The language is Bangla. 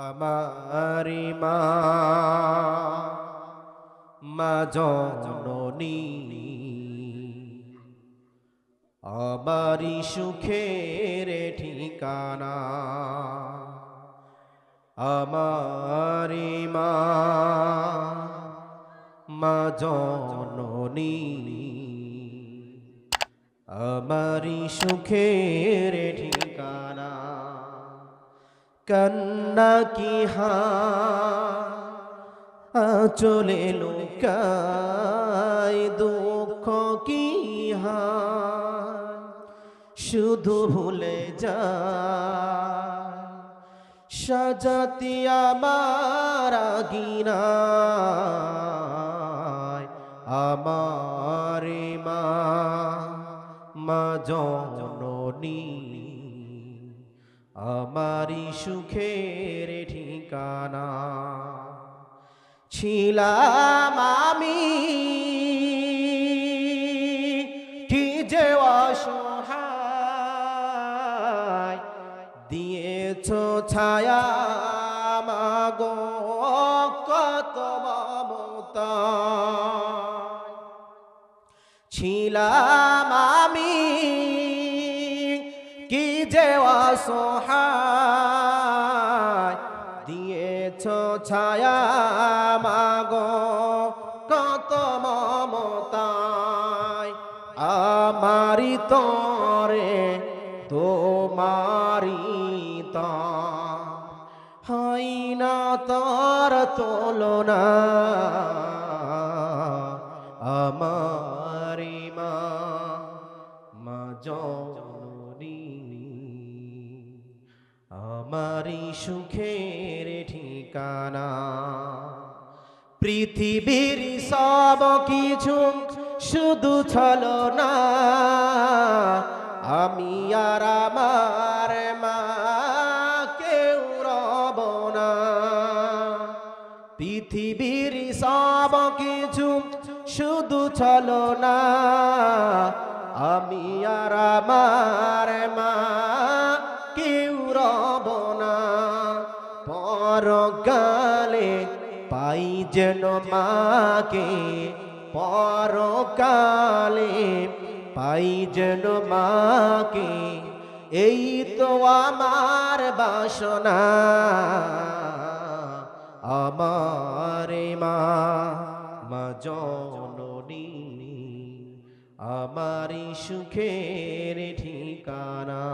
আমারি মা মা জননী আমারি সুখের ঠিকানা। আমারি মা মা জননী আমারি সুখের ঠিকানা। কান্না কি আঁচলে লুকাই, দুঃখ কি শুধু ভুলে যায় সাজাতি আমার আগিনায়। আমারে মা মা জননী আমারি সুখের ঠিকানা। ছিলাম আমি কি যে অসহায়, দিয়েছ ছায়া মাগো কত মমতা। ছিলাম আমি কি যে অসহায়, দিয়েছ ছায়া মাগো কত মমতায়। আমারি তরে তোমারি তা হয় না তার তুলনা। আমারি মা মা জননী আমারি সুখের ঠিকানা। পৃথিবীর সব কিছু শুধু ছলনা, আমি আর আমার মা কেউ রব না। পৃথিবীর সব কিছু শুধু ছলনা, আমি আর আমার মা কেউ রব না। পরকালে পাই যেন মাকে, পরকালে পাই যেন মাকে, এই তো আমার বাসনা। আমারে মা মা জননী আমারি সুখের ঠিকানা।